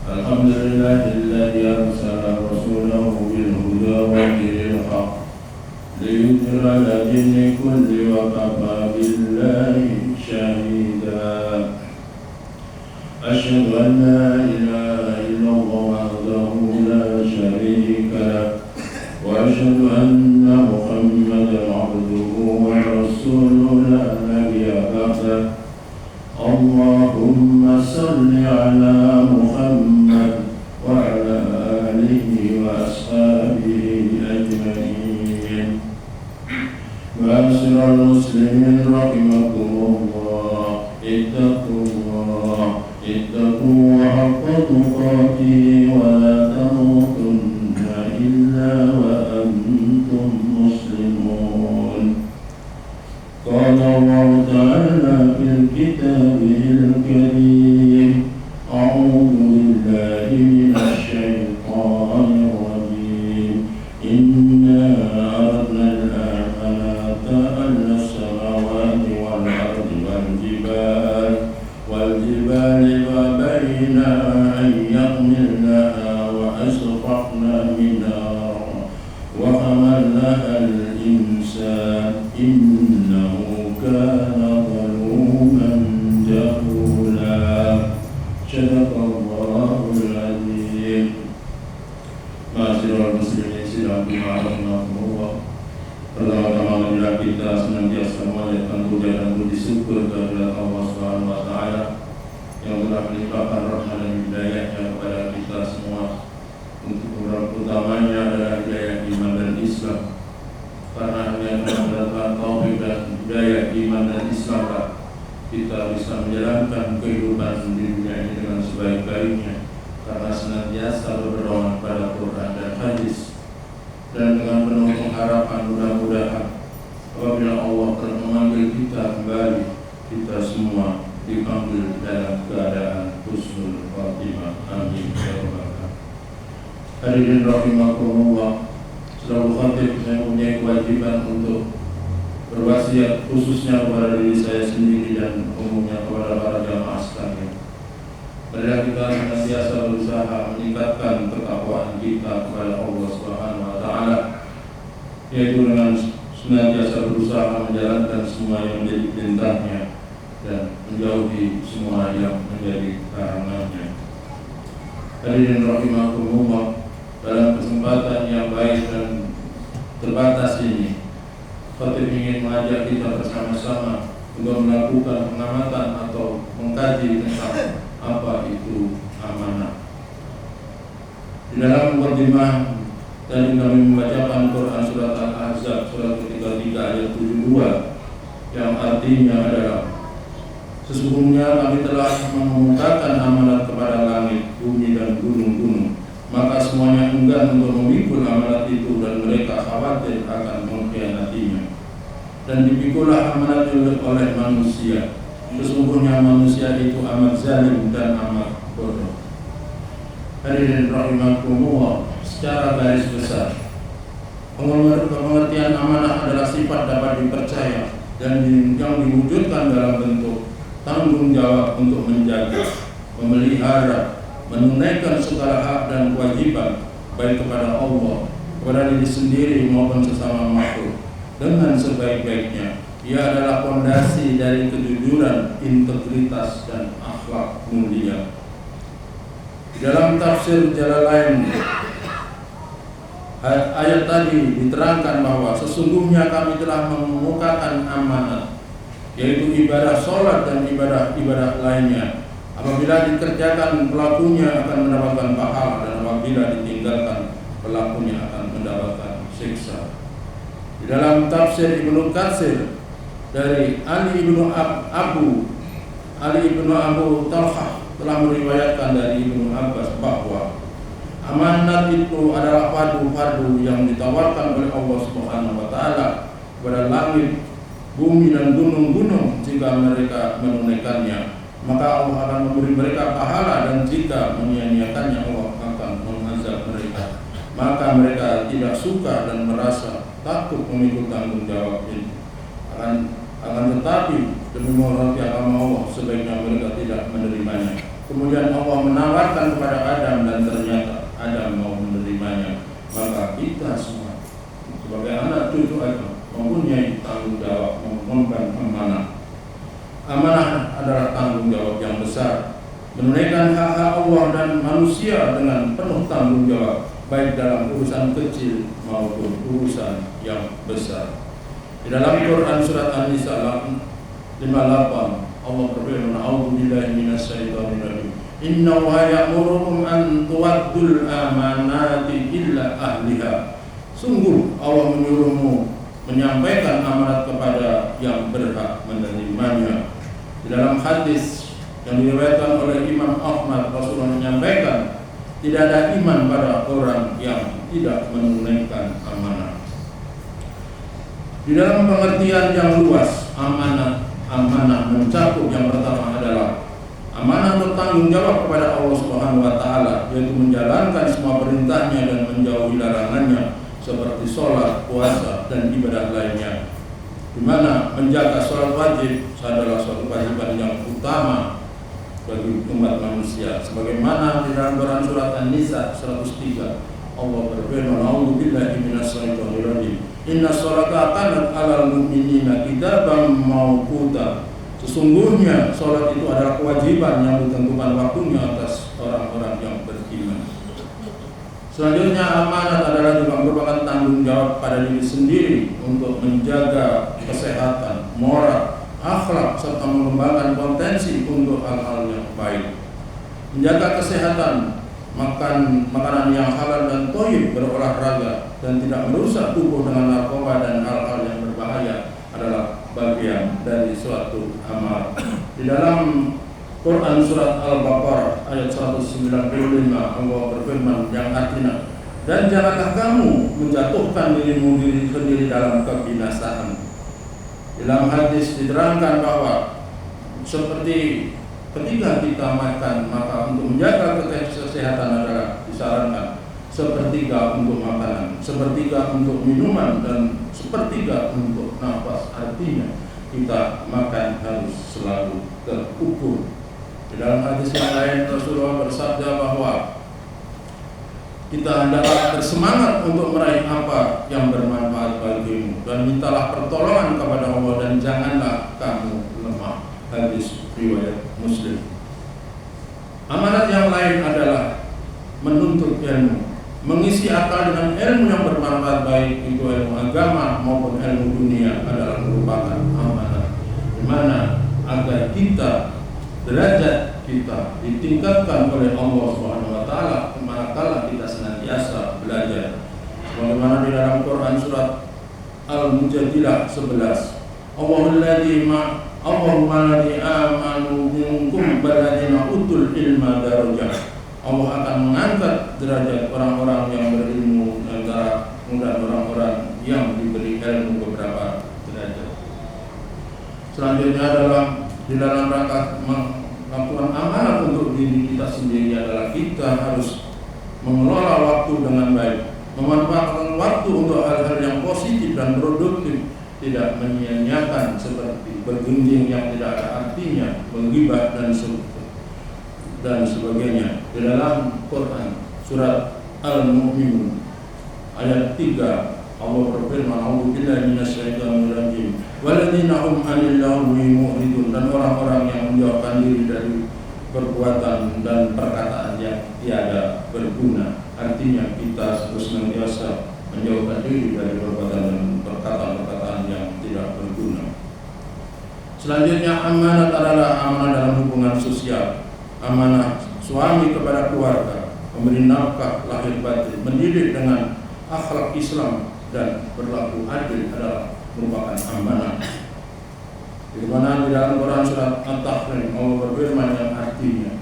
الحمد لله الذي أرسل رسوله بالهدى ودين الحق ليظهر على الدين كله وكفى بالله شهيدا. أشهد أن لا إله إلا الله وحده لا شريك له وأشهد أن محمدا عبده ورسوله لا نبي بعده. اللهم صل على محمد وعلى آله وأصحابه أجمعين. معاشر المسلمين رحمكم الله، اتقوا الله حق تقاته ولا تموتن إلا وأنتم مسلمون. قال الله تعالى في كتابه الكريم: أعوذ بالله من الشيطان الرجيم. إنا عرضنا الأمانة على السماوات والأرض والجبال فأبين أن يحملنها وأشفقن منها وحملها الإنسان إنه كان ظلوما جهولا. صدق الله العظيم. Ma'asyiral muslimin sidang rahimahumullah. Pertama-tama bila kita senantiasa memanjatkan puja dan puji syukur kehadirat Allah Subhanahu wa taala yang telah melimpahkan rahmat dan hidayahnya kepada kita semua. Untuk utamanya adalah hidayah iman dan Islam. Karena hanya dengan mendapat taufik dan hidayah iman dan Islam kita bisa menjalankan kehidupan di dunia ini dengan sebaik-baiknya. Karena senantiasa berdoa pada Quran dan hadis, dan dengan penuh pengharapan mudah-mudahan apabila Allah telah memanggil kita kembali, kita semua dipanggil dalam keadaan husnul khatimah. Amin ya rabbal alamin. Hadirin rahimakumullah, selalu khatib saya punya kewajiban untuk berwasiat khususnya kepada diri saya sendiri dan umumnya kepada para jamaah sekalian. Marilah kita senantiasa berusaha meningkatkan ketakwaan kita kepada Allah Subhanahu wa taala, yaitu dengan senantiasa berusaha menjalankan semua yang menjadi perintahnya dan menjauhi semua yang menjadi larangannya. Hadirin rahimakumullah, dalam kesempatan yang baik dan terbatas ini, khatib ingin mengajak kita bersama-sama untuk melakukan pengamatan atau mengkaji tentang apa itu amanah. Di dalam mukadimah tadi kami membacakan Quran surat Al-Ahzab surat ke-33 ayat 72 yang artinya adalah, sesungguhnya kami telah mengemukakan amanat kepada langit, bumi dan gunung-gunung, maka semuanya enggan untuk memikul amanat itu dan mereka khawatir akan mengkhianatinya. Dan dipikulah amanat oleh manusia. Sesungguhnya manusia itu amat zalim dan amat bodoh. Hadirin rahimakumullah, secara garis besar pengertian amanah adalah sifat dapat dipercaya dan yang diwujudkan dalam bentuk tanggung jawab untuk menjaga, memelihara, menunaikan segala hak dan kewajiban baik kepada Allah, kepada diri sendiri maupun sesama makhluk dengan sebaik-baiknya. Ia adalah fondasi dari kejujuran, integritas dan akhlak mulia. Di dalam tafsir Jalalain ayat tadi diterangkan bahwa sesungguhnya kami telah mengemukakan amanat, yaitu ibadah sholat dan ibadah-ibadah lainnya. Apabila dikerjakan, pelakunya akan mendapatkan pahala, dan apabila ditinggalkan, pelakunya akan mendapatkan siksa. Di dalam tafsir Ibnu Katsir dari Ali ibnu Abu Talhah telah meriwayatkan dari Ibnu Abbas bahwa amanat itu adalah fardu yang ditawarkan oleh Allah Subhanahu wa taala kepada langit, bumi dan gunung-gunung. Jika mereka menunaikannya, maka Allah akan memberi mereka pahala, dan jika menyia-nyiakannya, Allah akan mengazab mereka. Maka mereka tidak suka dan merasa takut memikul tanggung jawab ini. Akan tetapi demi menghormati agama Allah, sebaiknya mereka tidak menerimanya. Kemudian Allah menawarkan kepada Adam dan ternyata Adam mau menerimanya. Maka kita semua sebagai anak cucu Adam mempunyai tanggung jawab mengemban amanah. Amanah adalah tanggung jawab yang besar, menunaikan hak-hak Allah dan manusia dengan penuh tanggung jawab, baik dalam urusan kecil maupun urusan yang besar. Di dalam Quran surat An-Nisa 58 Allah berfirman, "A'udzubillahi minasyaitonir rajim. Innahu ya'murukum an tu'addul amanati illa ahliha." Sungguh Allah menyuruhmu menyampaikan amanat kepada yang berhak menerimanya. Di dalam hadis yang diriwayatkan oleh Imam Ahmad, Rasulullah menyampaikan, tidak ada iman pada orang yang tidak menunaikan amanah. Di dalam pengertian yang luas, amanah mencakup yang pertama adalah amanah bertanggung jawab kepada Allah Subhanahu wa taala, yaitu menjalankan semua perintahnya dan menjauhi larangannya seperti sholat, puasa, dan ibadah lainnya. Di mana menjaga sholat wajib adalah suatu kewajiban yang utama bagi umat manusia. Sebagaimana di dalam Quran surat An-Nisa 103 Allah berfirman, "A'udzubillahi minasyaitonir rajim. Inna sholata kanat 'alal mu'minina kitaban mawquta." Sesungguhnya sholat itu adalah kewajiban yang ditentukan waktunya atas orang-orang yang beriman. Selanjutnya, amanat adalah juga merupakan tanggung jawab pada diri sendiri untuk menjaga kesehatan, moral, akhlak, serta mengembangkan potensi untuk hal-hal yang baik. Menjaga kesehatan, makan makanan yang halal dan thayyib, berolahraga, dan tidak merusak tubuh dengan narkoba dan hal-hal yang berbahaya adalah bagian dari suatu amal. Di dalam Quran surat Al-Baqarah ayat 195 Allah berfirman yang artinya, "Dan janganlah kamu menjatuhkan dirimu sendiri dalam kebinasaan." Dalam hadis diterangkan bahwa seperti ketika kita makan, maka untuk menjaga kesehatan adalah disarankan sepertiga untuk makanan, sepertiga untuk minuman, dan sepertiga untuk nafas. Artinya kita makan harus selalu terukur. Di dalam hadis yang lain Rasulullah bersabda bahwa kita hendaklah bersemangat untuk meraih apa yang bermanfaat bagimu, dan mintalah pertolongan kepada Allah, dan janganlah kamu lemah. Hadis riwayat Muslim. Amanat yang lain adalah menuntut ilmu, mengisi akal dengan ilmu yang bermanfaat, baik itu ilmu agama maupun ilmu dunia, adalah merupakan amanat, di mana agar derajat kita ditingkatkan oleh Allah Subhanahu wa taala manakala kita senantiasa belajar. Sebagaimana di dalam Quran surat Al-Mujadilah 11, Allahumma ladzi amanu minkum baladina utul ilma darajah. Allah akan mengangkat derajat orang-orang yang berilmu antara dan orang-orang yang diberi ilmu beberapa derajat. Selanjutnya adalah di dalam rangka melakukan amanat untuk diri kita sendiri adalah kita harus mengelola waktu dengan baik, memanfaatkan waktu untuk hal-hal yang positif dan produktif, tidak menyia-nyiakan seperti bergunjing yang tidak ada artinya, menggibah dan sebagainya. Di dalam Quran surat Al-Mu'minun ayat 3 Allah berfirman, "A'udzubillahi minasyaitonir rajim. Walladzina hum 'anil lagwi mu'ridun." Dan orang-orang yang menjauhkan diri dari perbuatan dan perkataan yang tiada berguna. Artinya kita harus senantiasa menjauhkan diri dari perbuatan dan perkataan-perkataan yang tidak berguna. Selanjutnya, amanat adalah amanah dalam hubungan sosial. Amanah suami kepada keluarga, memberi nafkah lahir batin, mendidik dengan akhlak Islam, dan berlaku adil adalah merupakan amanah. Di mana di dalam Quran surat At-Tahrim Allah berfirman yang artinya,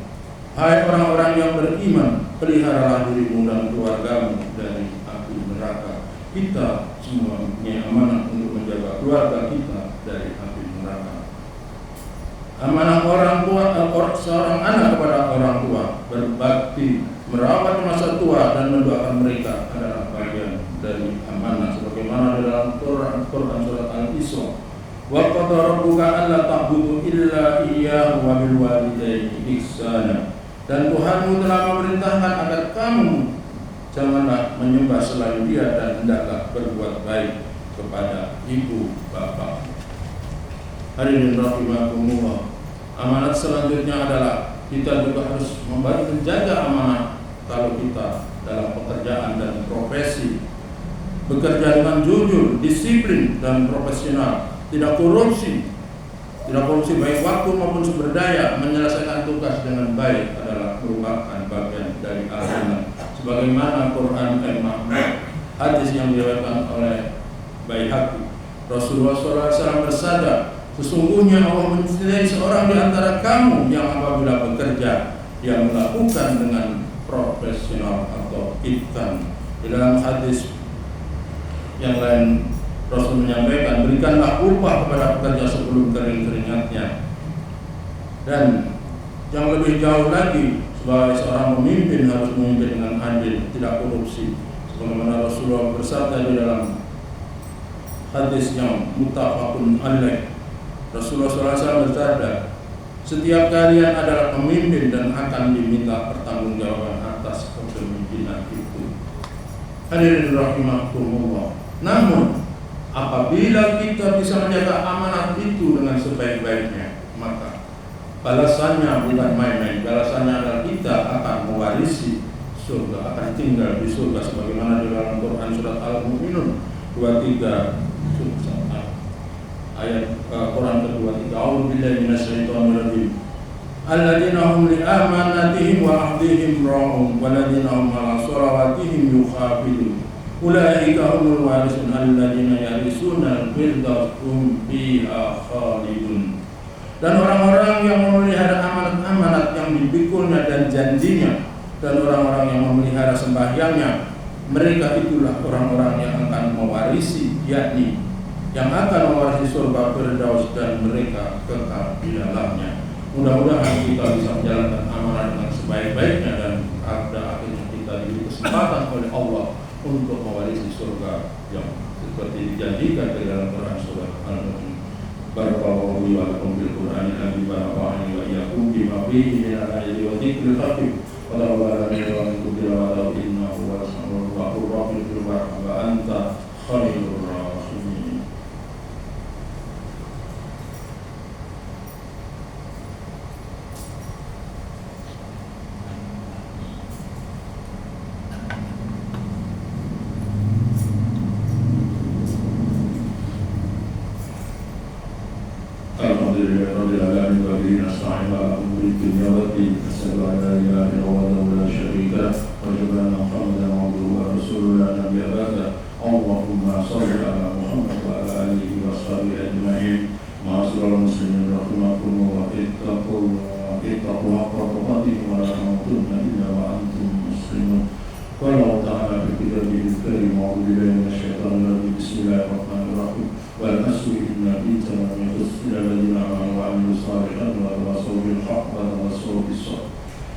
"Hai orang-orang yang beriman, peliharalah dirimu dan keluargamu dari api neraka." Kita semua punya amanah untuk menjaga keluarga kita dari api neraka. Amanah orang tua, seorang anak kepada orang tua, berbakti, merawat masa tua, dan mendoakan mereka adalah bagian dari amanah. Sebagaimana dalam Quran surat Al-Isra, "Wa qad rabbuka alla ta'budu illa iyyahu wa bil walidayni ihsana." Dan Tuhanmu telah memerintahkan agar kamu janganlah menyembah selain Dia dan hendaklah berbuat baik kepada ibu bapa. Hadirin rahimakumullah. Amanat selanjutnya adalah kita juga harus menjaga amanah kalau kita dalam pekerjaan dan profesi. Bekerja dengan jujur, disiplin dan profesional, tidak korupsi baik waktu maupun sumber daya, menyelesaikan tugas dengan baik adalah merupakan bagian dari amanah. Sebagaimana Quran hadis yang diriwayatkan oleh Baihaqi, Rasulullah SAW bersabda, sesungguhnya Allah mencintai seorang di antara kamu yang apabila bekerja dia melakukan dengan profesional atau itqan. Di dalam hadis yang lain Rasul menyampaikan, berikanlah upah kepada pekerja sebelum kering keringatnya. Dan yang lebih jauh lagi, sebagai seorang pemimpin harus memimpin dengan adil, tidak korupsi. Sebagaimana Rasulullah bersabda di dalam hadis yang muttafaqun alaih, Rasulullah SAW bersabda, setiap kalian adalah pemimpin dan akan diminta pertanggungjawaban atas kepemimpinan itu. Hadirin rahimakumullah. Namun apabila kita bisa menjaga amanat itu dengan sebaik-baiknya, maka balasannya bukan main-main. Balasannya adalah kita akan mewarisi surga, akan tinggal di surga sebagaimana di dalam Quran surat Al-Mu'minun 23 ayat Quran ke-23. A'udzubillahi minasyaitonir rajim. Alladzina hum li amanatihim wa ahdihim ra'un walladzina hum 'ala shalawatihim yuhafizun. Ulaika humul warisun alladzina yarisuna al-firdaus hum fiha khalidun. Dan orang-orang yang memelihara amanat-amanat yang dipikulnya dan janjinya, dan orang-orang yang memelihara sembahyangnya, mereka itulah orang-orang yang akan mewarisi, yakni yang akan mewarisi surga Firdaus dan mereka kekal di dalamnya. Mudah-mudahan kita bisa menjalankan amanah dengan sebaik-baiknya dan pada akhirnya kita diberi kesempatan oleh Allah untuk mewarisi surga yang seperti dijanjikan di dalam Quran surat Al-Mu'min. Barakallahu li wa lakum bil Qur'anil azim wa nafa'ani wa iyyakum bima fihi min al-ayati wa dzikril hakim. Wa tawalla min wa minkum bil wa innahu huwas samiul basir wa anta khairur rahimin. Rabbil alamin wa bihi nasta'in ala umuri dunya wa din. Asyhadu an la ilaha illallah wa la syarika lahu wa asyhadu anna Muhammadan abduhu wa rasuluhu la nabiyya ba'da. Allahumma shalli ala Muhammad wa ala alihi wa sahbihi ajma'in. Ma'asyiral muslimin rahimakumullah, ittaqu haqqa tuqatih wa la tamutunna illa wa antum muslimun. Qala ta'ala fi kitabihil karim, a'udzu billahi minasyaitonir rajim. Bismillahirrahmanirrahim. Wal asri innal insana lafi khusr illa alladziina aamanu wa 'amilus shalihati wa tawassaw bil haqqi wa tawassaw bis sabr.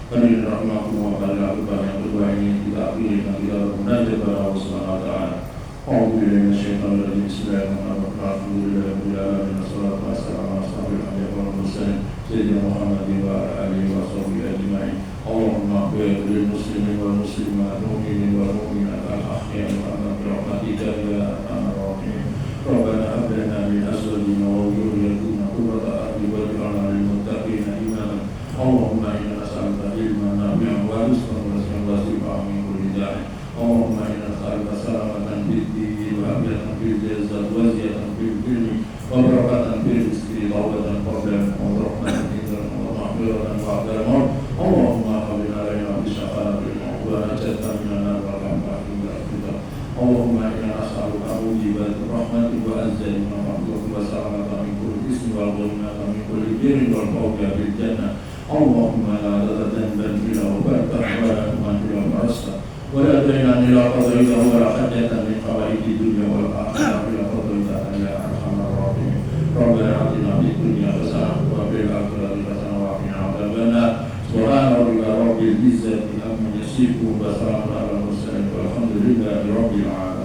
Hadirin rahimakumullah, pada akhirat yang kedua ini kita akhiri dengan kita bermunajat kepada Allah Subhanahu wa taala. A'udzu billahi minasyaitonir rajim. Bismillahirrahmanirrahim. Alhamdulillahi rabbil alamin. Wassalatu wassalamu ala asyrofil anbiya'i wal mursalin sayyidina Muhammadin wa ala alihi wa sahbihi ajma'in. Allahumma ighfir lil muslimin wal muslimat, mu'minin wal mu'minat, al-ahya'i wal amwat bi rahmatika ya arhamar rahimin. Rabbana hab lana min azwajina wa dhurriyyatina qurrata a'yun waj'alna lil muttaqina imama. Allahumma inna nas'aluka ilman nafi'an wa rizqan wasi'an min kulli da'i. Allahumma inna nas'aluka salamatan fid dini wa afiyatan fil jasad wa ziyadatan fil ilmi wa barakatan fil rizqi tawbatan qabla wa rahmatan inda wa maghfiratan ba'da al-maut. Allahumma qbil alaina bi syafa'atil maut wa najatan minan nar wa rahmatin wa afiyatan. Allahumma inna nas'aluka mujibatir rahmatik wa azza'i maghfiratan wa salamatan min kulli ismin wal ghanimatan min kulli birrin wal fawza bil jannah. Allahumma la tadhanban illa wa baraka wa la illa marasta wa la dayna illa qadayta wa la hajatan min qawaidi dunya wal akhirah illa qadayta ya arhamar rahimin. Rabbana atina fid dunya hasanah wa fil akhirati hasanah wa qina adzaban nar. Subhana rabbika rabbil izzati amma yasifun wa salamun alal mursalin walhamdulillahi rabbil alamin.